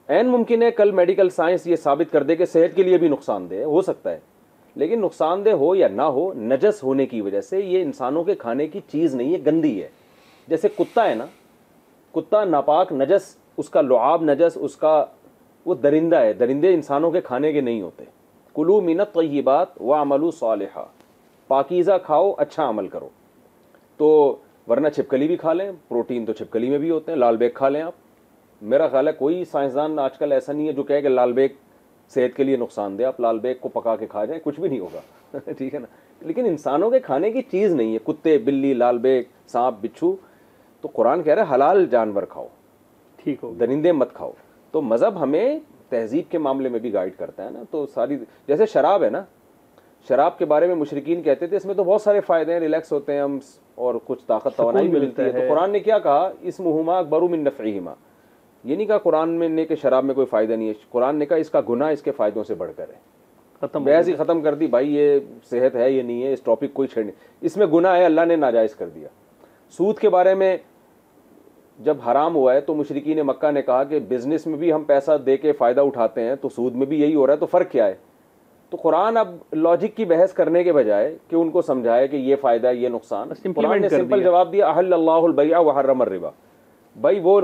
ऐन मुमकिन है कल मेडिकल साइंस ये साबित कर दे कि सेहत के लिए भी नुकसानदेह हो सकता है, लेकिन नुकसानदेह हो या ना हो, नजस होने की वजह से ये इंसानों के खाने की चीज़ नहीं है, गंदी है। जैसे कुत्ता है ना, कुत्ता नापाक, नजस, उसका लुआब नजस, उसका वो दरिंदा है, दरिंदे इंसानों के खाने के नहीं होते। कुलू मिनत तय्यिबात व अमलू सालिहा, पाकीज़ा खाओ, अच्छा अमल करो। तो वरना छिपकली भी खा लें, प्रोटीन तो छिपकली में भी होते हैं, लाल बेग खा लें आप। मेरा ख्याल है कोई साइंसदान आजकल ऐसा नहीं है जो कहे कि लाल बेग सेहत के लिए नुकसानदेह, आप लाल बेग को पका के खा जाएं कुछ भी नहीं होगा ठीक है ना। लेकिन इंसानों के खाने की चीज़ नहीं है, कुत्ते बिल्ली लाल बेग सांप बिच्छू। तो कुरान कह रहा है हलाल जानवर खाओ, ठीक हो, दरिंदे मत खाओ। तो मज़हब हमें तहजीब के मामले में भी गाइड करता है ना। तो सारी जैसे शराब है ना, शराब के बारे में मुशरिकीन कहते थे इसमें तो बहुत सारे फ़ायदे हैं, रिलैक्स होते हैं हम और कुछ ताकत तवानाई मिलती है। तो कुरान ने क्या कहा, इस्मुहुमा अकबरु मिन नफ़इहिमा। ये नहीं कहा कुरान में ने कि शराब में कोई फ़ायदा नहीं है, कुरान ने कहा इसका गुनाह इसके फ़ायदों से बढ़कर है। खत्म बहस ही ख़त्म कर दी भाई, ये सेहत है ये नहीं है, इस टॉपिक कोई छेड़ नहीं, इसमें गुनाह है, अल्लाह ने नाजायज़ कर दिया। सूद के बारे में जब हराम हुआ है तो मुशरिकीन मक्का ने कहा कि बिज़नेस में भी हम पैसा दे के फ़ायदा उठाते हैं तो सूद में भी यही हो रहा है, तो फ़र्क क्या है। तो कुरान अब लॉजिक की बहस करने के बजाय कि उनको समझाए कि ये फ़ायदा ये नुकसान, कुरान ने सिंपल जवाब दिया अहल्लल्लाहुल बैअ व हर्रमर रिबा। भाई वो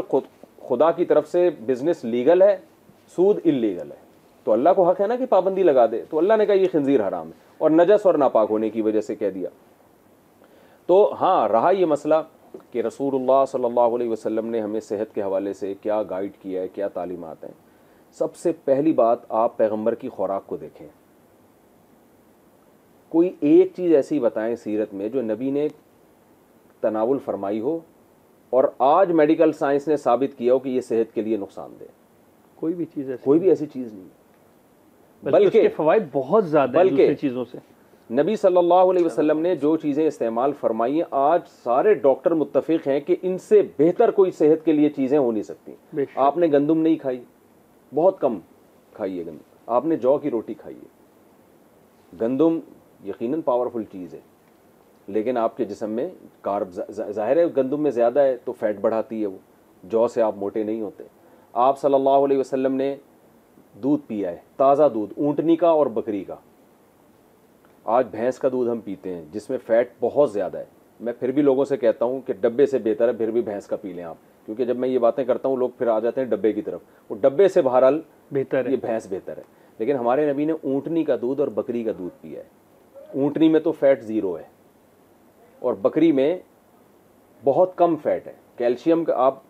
खुदा की तरफ से बिज़नेस लीगल है, सूद इल्लीगल है, तो अल्लाह को हक है ना कि पाबंदी लगा दे। तो अल्लाह ने कहा ये खिंजीर हराम है और नजस और नापाक होने की वजह से कह दिया। तो हाँ, रहा ये मसला कि रसूलुल्लाह सल्लल्लाहु अलैहि वसल्लम ने हमें सेहत के हवाले से क्या गाइड किया है, क्या तालीमात हैं। सबसे पहली बात, आप पैगंबर की खुराक को देखें, कोई एक चीज़ ऐसी बताएं सीरत में जो नबी ने तनावुल फरमाई हो और आज मेडिकल साइंस ने साबित किया हो कि ये सेहत के लिए नुकसानदेह। कोई भी चीज़ ऐसी, कोई भी ऐसी चीज़ नहीं, बल्कि उसके फ़वाइद बहुत ज़्यादा हैं दूसरी चीज़ों से। नबी सल्लल्लाहु अलैहि वसल्लम ने जो चीज़ें इस्तेमाल फरमाई हैं, आज सारे डॉक्टर मुत्तफिक हैं कि इनसे बेहतर कोई सेहत के लिए चीज़ें हो नहीं सकती। आपने गंदम नहीं खाई, बहुत कम खाइए गंदम, आपने जौ की रोटी खाइए। गंदम यकीनन पावरफुल चीज़ है, लेकिन आपके जिस्म में कार्ब ज़ाहिर है गंदम में ज़्यादा है तो फैट बढ़ाती है वो, जौ से आप मोटे नहीं होते। आप सल्लल्लाहु अलैहि वसल्लम ने दूध पिया है, ताज़ा दूध, ऊँटनी का और बकरी का। आज भैंस का दूध हम पीते हैं जिसमें फ़ैट बहुत ज़्यादा है। मैं फिर भी लोगों से कहता हूँ कि डब्बे से बेहतर है फिर भी भैंस का पी लें आप, क्योंकि जब मैं ये बातें करता हूँ लोग फिर आ जाते हैं डब्बे की तरफ। वो डब्बे से बहरहाल बेहतर है, ये भैंस बेहतर है। लेकिन हमारे नबी ने ऊँटनी का दूध और बकरी का दूध पिया है। ऊँटनी में तो फैट ज़ीरो है और बकरी में बहुत कम फैट है। कैल्शियम का आप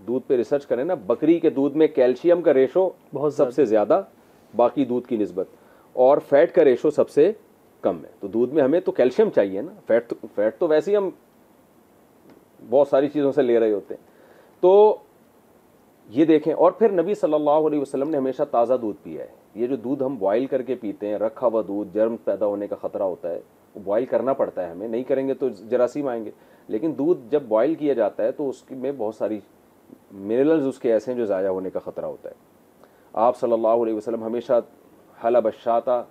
दूध पे रिसर्च करें ना, बकरी के दूध में कैल्शियम का रेशो बहुत सबसे ज़्यादा बाकी दूध की निस्बत, और फैट का रेशो सबसे कम है। तो दूध में हमें तो कैल्शियम चाहिए ना, फैट तो वैसे ही हम बहुत सारी चीज़ों से ले रहे होते हैं। तो ये देखें, और फिर नबी सल्लल्लाहु अलैहि वसल्लम ने हमेशा ताज़ा दूध पिया है। ये जो दूध हम बॉयल करके पीते हैं, रखा हुआ दूध, जर्म पैदा होने का ख़तरा होता है, वो बॉयल करना पड़ता है हमें, नहीं करेंगे तो जरासीम आएंगे। लेकिन दूध जब बॉयल किया जाता है तो उसमें बहुत सारी मिनरल्स उसके ऐसे हैं जो ज़ाया होने का ख़तरा होता है। आप सल्लल्लाहु अलैहि वसल्लम हमेशा हलब अश्शाता,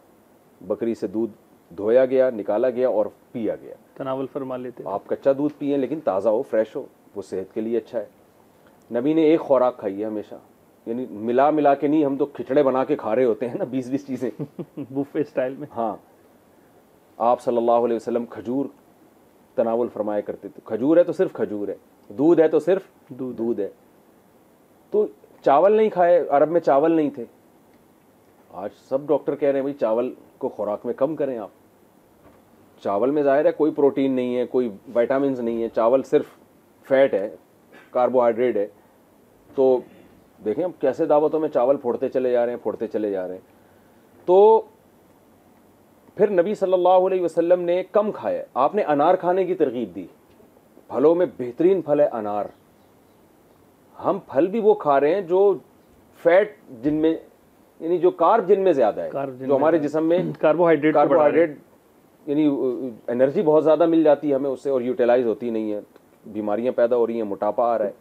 बकरी से दूध धोया गया, निकाला गया और पिया गया, तनावुल फरमा लेते। आप कच्चा दूध पिए लेकिन ताज़ा हो, फ्रेश हो, वो सेहत के लिए अच्छा है। नबी ने एक खुराक खाई है हमेशा, यानी मिला मिला के नहीं, हम तो खिचड़े बना के खा रहे होते हैं ना 20-20 चीज़ें बुफे स्टाइल में। हाँ, आप सल्लल्लाहु अलैहि वसल्लम खजूर तनावुल फरमाया करते थे। खजूर है तो सिर्फ खजूर है, दूध है तो सिर्फ दूध है। तो चावल नहीं खाए, अरब में चावल नहीं थे। आज सब डॉक्टर कह रहे हैं भाई चावल को खुराक में कम करें आप। चावल में ज़ाहिर है कोई प्रोटीन नहीं है, कोई विटामिन्स नहीं है, चावल सिर्फ फैट है, कार्बोहाइड्रेट है। तो देखें अब कैसे दावतों में चावल फोड़ते चले जा रहे हैं। तो फिर नबी सल्लल्लाहु अलैहि वसल्लम ने कम खाया, आपने अनार खाने की तरगीब दी। फलों में बेहतरीन फल है अनार। हम फल भी वो खा रहे हैं जो फैट जिनमें, यानी जो कार्ब जिनमें ज़्यादा है, जो हमारे जिस्म में कार्बोहाइड्रेट यानी एनर्जी बहुत ज़्यादा मिल जाती है हमें उससे और यूटिलाइज होती नहीं है, बीमारियां पैदा हो रही हैं, मोटापा आ रहा है।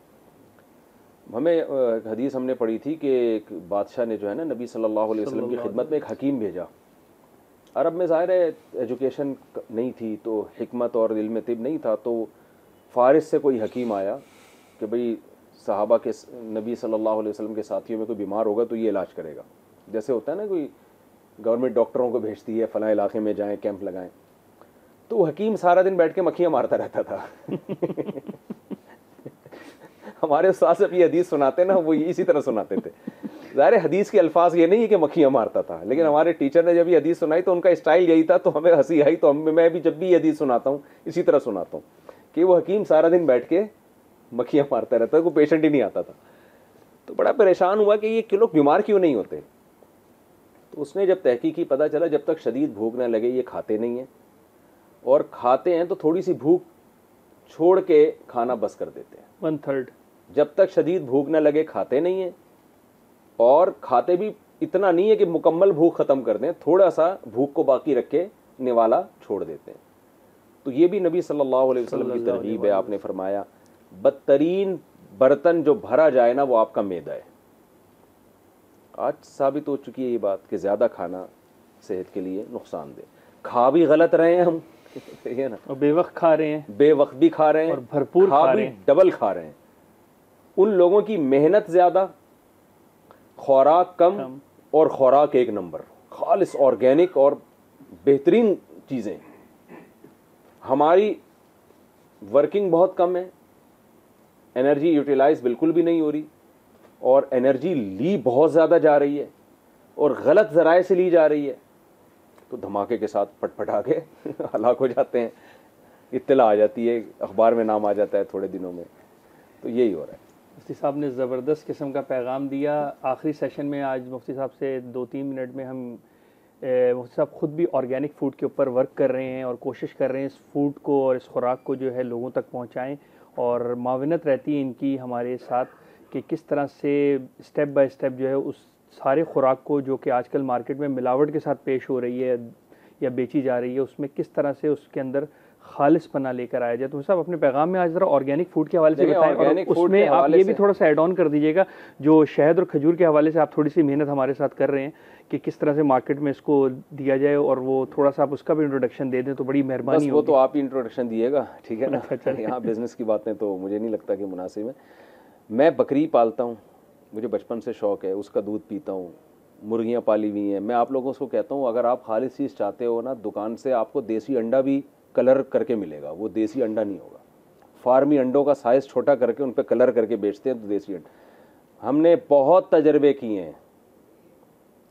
हमें हदीस हमने पढ़ी थी कि एक बादशाह ने जो है ना नबी सल्लल्लाहु अलैहि वसल्लम की खिदमत में एक हकीम भेजा। अरब में ज़ाहिर है एजुकेशन नहीं थी तो हिकमत और इल्म तिब नहीं था, तो फ़ारिस से कोई हकीम आया कि भाई सहाबा के नबी सल्लल्लाहु अलैहि वसल्लम के साथियों में कोई बीमार होगा तो ये इलाज करेगा। जैसे होता है ना कोई गवर्नमेंट डॉक्टरों को भेजती है फ़लाँ इलाके में जाएं, कैंप लगाएं। तो वो हकीम सारा दिन बैठ के मक्खियाँ मारता रहता था हमारे उस्ताद से ये हदीस सुनाते ना, वो इसी तरह सुनाते थे। ज़ाहिर हदीस के अल्फाज ये नहीं है कि मक्खियाँ मारता था, लेकिन हमारे टीचर ने जब ये हदीस सुनाई तो उनका स्टाइल यही था, तो हमें हंसी आई। तो मैं भी जब भी ये हदीस सुनाता हूँ इसी तरह सुनाता हूँ कि वो हकीम सारा दिन बैठ के मक्खियाँ मारता रहता है, कोई पेशेंट ही नहीं आता था। तो बड़ा परेशान हुआ कि ये लोग बीमार क्यों नहीं होते। तो उसने जब तहकीक की, पता चला जब तक शदीद भूख ना लगे ये खाते नहीं हैं, और खाते हैं तो थोड़ी सी भूख छोड़ के खाना बस कर देते हैं। 1/3। जब तक शदीद भूख ना लगे खाते नहीं हैं, और खाते भी इतना नहीं है कि मुकम्मल भूख ख़त्म कर दें, थोड़ा सा भूख को बाकी रख के निवाला छोड़ देते हैं। तो ये भी नबी सल्लल्लाहु अलैहि वसल्लम की तरगीब है। आपने फरमाया बदतरीन बर्तन जो भरा जाए ना वो आपका मैदा है। आज साबित हो चुकी है ये बात कि ज़्यादा खाना सेहत के लिए नुकसानदेह। खा भी गलत रहे हैं हम, ये ना, और बेवक्त खा रहे हैं, बेवक्त भी खा रहे हैं, और भरपूर खा रहे हैं, डबल खा रहे हैं। उन लोगों की मेहनत ज़्यादा, खुराक कम और खुराक एक नंबर, खालिस ऑर्गेनिक और बेहतरीन चीज़ें। हमारी वर्किंग बहुत कम है, एनर्जी यूटिलाइज बिल्कुल भी नहीं हो रही, और एनर्जी ली बहुत ज़्यादा जा रही है और गलत ज़राए से ली जा रही है, तो धमाके के साथ पटपटा के हलाक हो जाते हैं। इत्तला आ जाती है, अखबार में नाम आ जाता है थोड़े दिनों में। तो यही हो रहा है। मुफ्ती साहब ने ज़बरदस्त किस्म का पैगाम दिया। आखिरी सेशन में आज मुफ्ती साहब से 2-3 मिनट में हम मुफ्ती साहब ख़ुद भी ऑर्गेनिक फ़ूड के ऊपर वर्क कर रहे हैं और कोशिश कर रहे हैं इस फूड को और इस खुराक को जो है लोगों तक पहुँचाएँ, और मावनत रहती है इनकी हमारे साथ कि किस तरह से स्टेप बाय स्टेप जो है उस सारे खुराक को जो कि आजकल मार्केट में मिलावट के साथ पेश हो रही है या बेची जा रही है, उसमें किस तरह से उसके अंदर खालिसपना लेकर आया जाए। तो साहब अपने पैगाम में आज ज़रा ऑर्गेनिक फूड के हवाले से बताएं, और उसमें आप ये भी थोड़ा सा ऐड ऑन कर दीजिएगा जो शहद और खजूर के हवाले से आप थोड़ी सी मेहनत हमारे साथ कर रहे हैं कि किस तरह से मार्केट में इसको दिया जाए, और वो थोड़ा सा आप उसका भी इंट्रोडक्शन दे दें तो बड़ी मेहरबानी होगी। वो तो आप ही इंट्रोडक्शन दिएगा, ठीक है ना। यहाँ बिजनेस की बातें तो मुझे नहीं लगता कि मुनासिब है। मैं बकरी पालता हूँ, मुझे बचपन से शौक़ है, उसका दूध पीता हूँ, मुर्गियाँ पाली हुई हैं। मैं आप लोगों को कहता हूँ अगर आप खालिस चीज़ चाहते हो ना, दुकान से आपको देसी अंडा भी कलर करके मिलेगा, वो देसी अंडा नहीं होगा। फार्मी अंडों का साइज़ छोटा करके उन पर कलर करके बेचते हैं, तो देसी अंडा। हमने बहुत तजर्बे किए हैं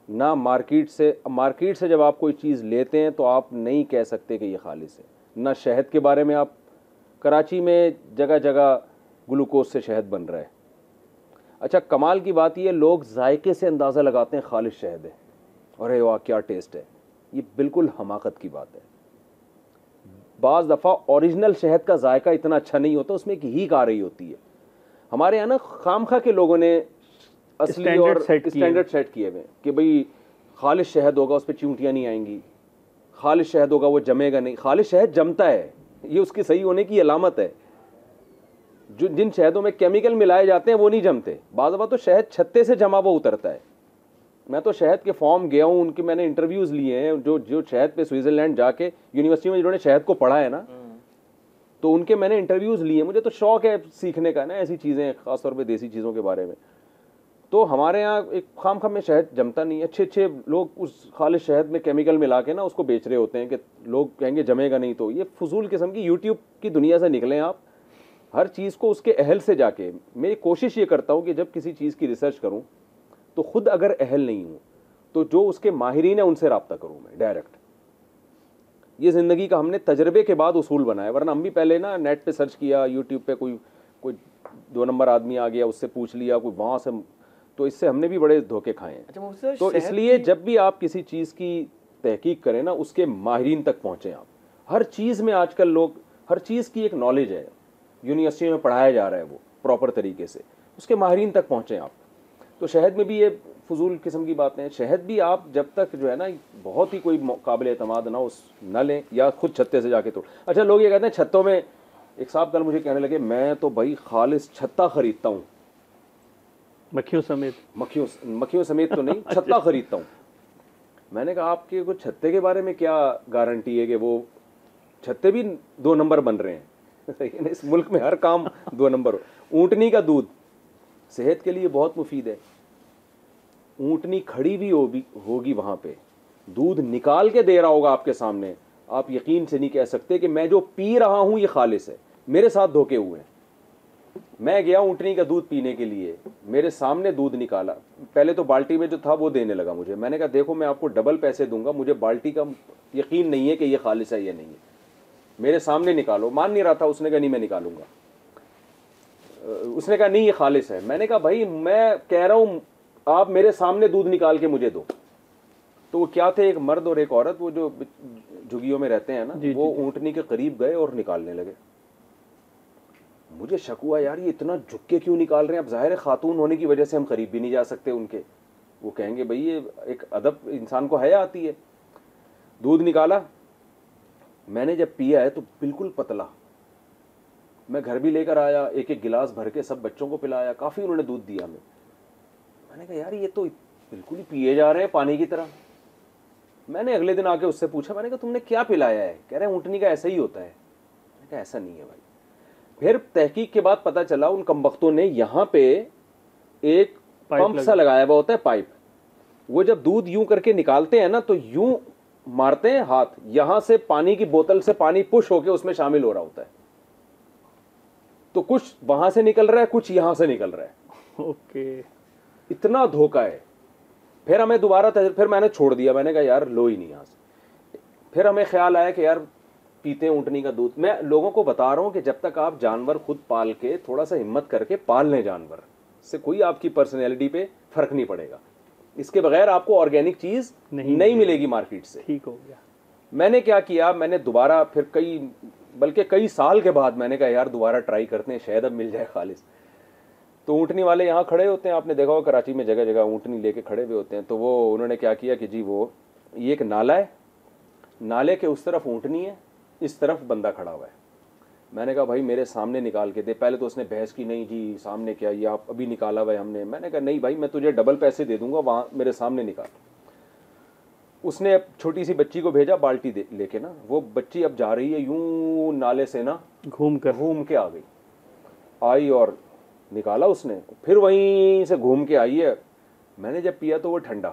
ना। मार्केट से जब आप कोई चीज़ लेते हैं तो आप नहीं कह सकते कि ये खालिस है। ना शहद के बारे में, आप कराची में जगह जगह ग्लूकोज से शहद बन रहा है। अच्छा, कमाल की बात ये, लोग जायके से अंदाज़ा लगाते हैं खालिस शहद है, अरे वाह क्या टेस्ट है। ये बिल्कुल हमाकत की बात है। बाज़ दफ़ा ओरिजिनल शहद का जायका इतना अच्छा नहीं होता, उसमें एक हीक आ रही होती है। हमारे यहाँ ना खामखा के लोगों ने असली और स्टैंडर्ड सेट किए हुए कि भाई खालिस शहद होगा उस पर चींटियाँ नहीं आएंगी, खालिस शहद होगा वो जमेगा नहीं। खालिस शहद जमता है, ये उसके सही होने की अलामत है। जो जिन शहदों में केमिकल मिलाए जाते हैं वो नहीं जमते। बाज़ दफ़ा तो शहद छत्ते से जमा हुआ उतरता है। मैं तो शहद के फॉर्म गया हूँ, उनके मैंने इंटरव्यूज़ लिए हैं, जो शहद पे स्विट्ज़रलैंड जाके यूनिवर्सिटी में जिन्होंने शहद को पढ़ा है ना, तो उनके मैंने इंटरव्यूज़ लिए। मुझे तो शौक़ है सीखने का ना ऐसी चीज़ें, ख़ासतौर पे देसी चीज़ों के बारे में। तो हमारे यहाँ एक खाम में शहद जमता नहीं है। अच्छे लोग उस खालिस शहद में केमिकल मिला के ना उसको बेच रहे होते हैं कि लोग कहेंगे जमेगा नहीं। तो ये फजूल किस्म की यूट्यूब की दुनिया से निकलें आप। हर चीज़ को उसके अहल से जाके, मैं कोशिश ये करता हूँ कि जब किसी चीज़ की रिसर्च करूँ तो ख़ुद अगर अहल नहीं हूँ तो जो उसके माहिरीन है उनसे रब्ता करूँ मैं डायरेक्ट। ये ज़िंदगी का हमने तजर्बे के बाद उसूल बनाया, वरना हम भी पहले ना नेट पे सर्च किया, यूट्यूब पे कोई 2 नंबर आदमी आ गया उससे पूछ लिया, कोई वहाँ से, तो इससे हमने भी बड़े धोखे खाए हैं। अच्छा, तो इसलिए जब भी आप किसी चीज़ की तहकीक करें ना, उसके माहिरीन तक पहुँचें आप। हर चीज़ में आजकल लोग, हर चीज़ की एक नॉलेज है, यूनिवर्सिटी में पढ़ाया जा रहा है वो प्रॉपर तरीके से, उसके माहिरीन तक पहुँचें आप। तो शहद में भी ये फजूल किस्म की बातें हैं। शहद भी आप जब तक जो है ना बहुत ही कोई काबिल एतमाद ना उस न लें, या खुद छत्ते से जाके तोड़। अच्छा, लोग ये कहते हैं छत्तों में, एक साहब कल मुझे कहने लगे मैं तो भाई खालिस छत्ता खरीदता हूँ, मक्खियों समेत। मक्खियों समेत तो नहीं, छत्ता खरीदता हूँ। मैंने कहा आपके कुछ छत्ते के बारे में क्या गारंटी है कि वो छत्ते भी 2 नंबर बन रहे हैं। इस मुल्क में हर काम 2 नंबर हो। ऊँटनी का दूध सेहत के लिए बहुत मुफीद है। ऊँटनी खड़ी भी होगी वहाँ पे, दूध निकाल के दे रहा होगा आपके सामने, आप यकीन से नहीं कह सकते कि मैं जो पी रहा हूँ ये खालिस है। मेरे साथ धोखे हुए हैं। मैं गया ऊँटनी का दूध पीने के लिए, मेरे सामने दूध निकाला, पहले तो बाल्टी में जो था वो देने लगा मुझे। मैंने कहा देखो मैं आपको डबल पैसे दूंगा, मुझे बाल्टी का यकीन नहीं है कि ये खालिस है या नहीं है। मेरे सामने निकालो। मान नहीं रहा था, उसने कहा नहीं मैं निकालूंगा। उसने कहा नहीं ये खालिस है। मैंने कहा भाई मैं कह रहा हूँ आप मेरे सामने दूध निकाल के मुझे दो। तो वो क्या थे, एक मर्द और एक औरत, वो जो झुग्गियों में रहते हैं ना, वो ऊंटनी के करीब गए और निकालने लगे। मुझे शक हुआ यार ये इतना झुक के क्यों निकाल रहे हैं। अब जाहिर है खातून होने की वजह से हम करीब भी नहीं जा सकते उनके। वो कहेंगे भाई ये एक अदब इंसान को हया आती है। दूध निकाला, मैंने जब पिया है तो बिल्कुल पतला। मैं घर भी लेकर आया, एक एक गिलास भर के सब बच्चों को पिलाया, काफ़ी उन्होंने दूध दिया। मैंने कहा यार ये तो बिल्कुल ही पिए जा रहे हैं पानी की तरह। मैंने अगले दिन आके उससे पूछा, मैंने कहा तुमने क्या पिलाया है? कह रहे हैं ऊँटनी का ऐसा ही होता है। मैंने कहा ऐसा नहीं है भाई। फिर तहकीक के बाद पता चला उन कमबख्तों ने यहाँ पे एक पंप सा लगाया हुआ होता है, पाइप। वो जब दूध यूं करके निकालते हैं ना तो यूं मारते हैं हाथ, यहां से पानी की बोतल से पानी पुश होके उसमें शामिल हो रहा होता है। तो कुछ वहां से निकल रहा है, कुछ यहां से निकल रहा है। ओके, इतना धोखा है। फिर हमें दोबारा फिर मैंने छोड़ दिया। मैंने कहा यार लो ही नहीं यहां से। फिर हमें ख्याल आया कि यार पीते हैं ऊँटनी का दूध। मैं लोगों को बता रहा हूं कि जब तक आप जानवर खुद पाल के थोड़ा सा हिम्मत करके पाल लें, जानवर से कोई आपकी पर्सनैलिटी पे फर्क नहीं पड़ेगा। इसके बगैर आपको ऑर्गेनिक चीज नहीं मिलेगी मार्केट से। ठीक हो गया। मैंने क्या किया, मैंने दोबारा फिर कई साल के बाद मैंने कहा यार दोबारा ट्राई करते हैं, शायद अब मिल जाए खालिस। तो ऊँटनी वाले यहाँ खड़े होते हैं, आपने देखा होगा कराची में जगह जगह ऊँटनी लेके खड़े हुए होते हैं। तो वो उन्होंने क्या किया कि जी वो ये एक नाला है, नाले के उस तरफ ऊँटनी है, इस तरफ बंदा खड़ा हुआ है। मैंने कहा भाई मेरे सामने निकाल के दे। पहले तो उसने बहस की, नहीं जी सामने क्या, ये आप अभी निकाला हुआ है हमने। मैंने कहा नहीं भाई मैं तुझे डबल पैसे दे दूंगा, वहाँ मेरे सामने निकाल। उसने छोटी सी बच्ची को भेजा बाल्टी लेके ना, वो बच्ची अब जा रही है यूं नाले से ना घूम के आ गई, आई और निकाला उसने, फिर वहीं से घूम के आई है। मैंने जब पिया तो वो ठंडा।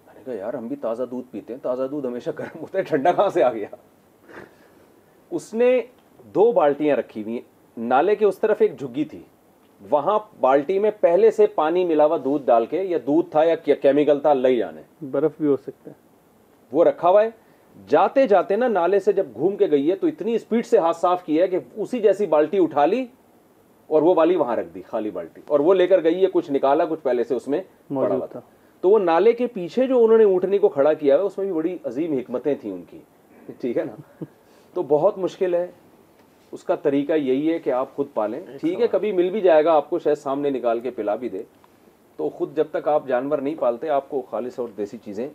मैंने कहा यार हम भी ताज़ा दूध पीते हैं, ताज़ा दूध हमेशा गर्म होता है, ठंडा कहाँ से आ गया। उसने 2 बाल्टियां रखी हुई, नाले के उस तरफ एक झुग्गी थी, वहां बाल्टी में पहले से पानी मिला हुआ दूध डाल के, या दूध था या केमिकल था अल्लाह ही जाने, बर्फ भी हो सकता है, वो रखा हुआ है। जाते जाते ना नाले से जब घूम के गई है तो इतनी स्पीड से हाथ साफ किया है कि उसी जैसी बाल्टी उठा ली और वो वाली वहां रख दी, खाली बाल्टी, और वो लेकर गई है, कुछ निकाला, कुछ पहले से उसमें पड़ा हुआ था। तो वो नाले के पीछे जो उन्होंने ऊँटनी को खड़ा किया है उसमें भी बड़ी अजीम हिकमतें थी उनकी, ठीक है ना। तो बहुत मुश्किल है, उसका तरीका यही है कि आप खुद पालें। ठीक है कभी मिल भी जाएगा आपको, शायद सामने निकाल के पिला भी दे। तो खुद जब तक आप जानवर नहीं पालते आपको खालिस और देसी चीज़ें।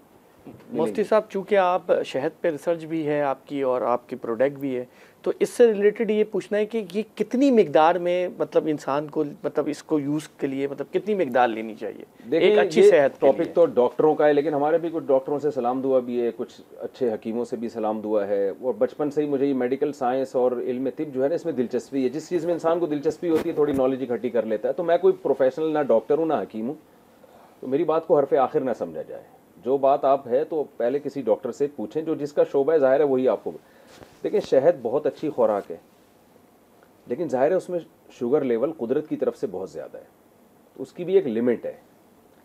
मुफ्ती साहब चूँकि आप शहद पे रिसर्च भी है आपकी और आपकी प्रोडक्ट भी है, तो इससे रिलेटेड ये पूछना है कि ये कितनी मिकदार में मतलब इंसान को मतलब इसको यूज़ के लिए मतलब कितनी मिकदार लेनी चाहिए एक अच्छी सेहत के लिए? टॉपिक तो डॉक्टरों का है, लेकिन हमारे भी कुछ डॉक्टरों से सलाम दुआ भी है, कुछ अच्छे हकीमों से भी सलाम दुआ है। और बचपन से ही मुझे ये मेडिकल साइंस और इल्म तिब जो है ना इसमें दिलचस्पी है। जिस चीज़ में इंसान को दिलचस्पी होती है थोड़ी नॉलेज इकट्ठी कर लेता है। तो मैं कोई प्रोफेशनल ना डॉक्टर हूँ ना हकीम हूँ, तो मेरी बात को हरफ आखिर ना समझा जाए। जो बात आप है तो पहले किसी डॉक्टर से पूछें, जो जिसका शोबा है ज़ाहिर है वही आपको। देखिए शहद बहुत अच्छी खुराक है, लेकिन ज़ाहिर है उसमें शुगर लेवल कुदरत की तरफ से बहुत ज़्यादा है, तो उसकी भी एक लिमिट है।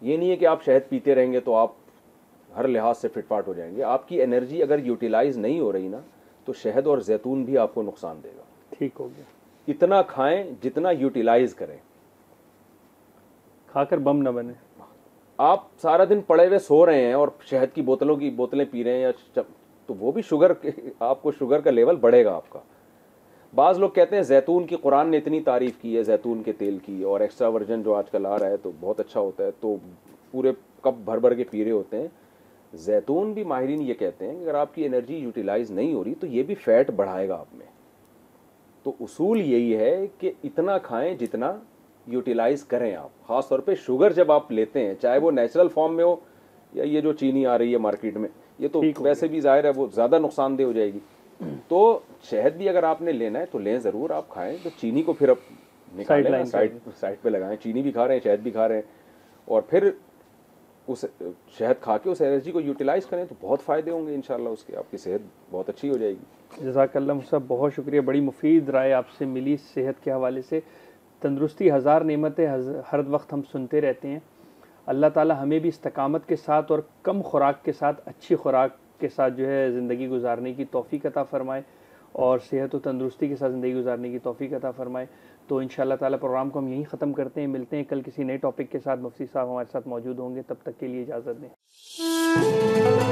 ये नहीं है कि आप शहद पीते रहेंगे तो आप हर लिहाज से फिटफाट हो जाएंगे। आपकी एनर्जी अगर यूटिलाइज नहीं हो रही ना तो शहद और जैतून भी आपको नुकसान देगा। ठीक हो गया। इतना खाएं जितना यूटिलाइज करें, खाकर बम न बने। आप सारा दिन पड़े हुए सो रहे हैं और शहद की बोतलें पी रहे हैं या तो वो भी आपको शुगर का लेवल बढ़ेगा आपका। बाज़ लोग कहते हैं जैतून की कुरान ने इतनी तारीफ़ की है जैतून के तेल की, और एक्स्ट्रा वर्जन जो आजकल आ रहा है तो बहुत अच्छा होता है, तो पूरे कप भर भर के पी रहे होते हैं। जैतून भी माहिरीन ये कहते हैं कि अगर आपकी एनर्जी यूटिलाइज नहीं हो रही तो ये भी फैट बढ़ाएगा आप में। तो उसूल यही है कि इतना खाएं जितना यूटिलाइज करें आप। ख़ास तौर पे शुगर जब आप लेते हैं, चाहे वो नेचुरल फॉर्म में हो या ये जो चीनी आ रही है मार्केट में, ये तो वैसे भी ज़ाहिर है वो ज़्यादा नुकसानदेह हो जाएगी। तो शहद भी अगर आपने लेना है तो लें ज़रूर, आप खाएं। तो चीनी को फिर अब निकालें, साइड पे लगाएं। चीनी भी खा रहे हैं, शहद भी खा रहे हैं, और फिर उस शहद खा के उस एनर्जी को यूटिलाइज़ करें तो बहुत फ़ायदे होंगे इंशाल्लाह, उसके आपकी सेहत बहुत अच्छी हो जाएगी। जज़ाकल्लाह साहब, बहुत शुक्रिया। बड़ी मुफीद राय आपसे मिली सेहत के हवाले से। तंदुरुस्ती हज़ार नेमतें हर वक्त हम सुनते रहते हैं। अल्लाह ताला हमें भी इस्तकामत के साथ और कम खुराक के साथ अच्छी खुराक के साथ जो है ज़िंदगी गुजारने की तौफ़ीक अता फ़रमाए और सेहत व तंदुरुस्ती के साथ ज़िंदगी गुजारने की तौफ़ीक अता फ़रमाए। तो इंशाअल्लाह ताला प्रोग्राम को हम यहीं ख़त्म करते हैं। मिलते हैं कल किसी नए टॉपिक के साथ। मुफ्ती साहब हमारे साथ मौजूद होंगे, तब तक के लिए इजाज़त दें।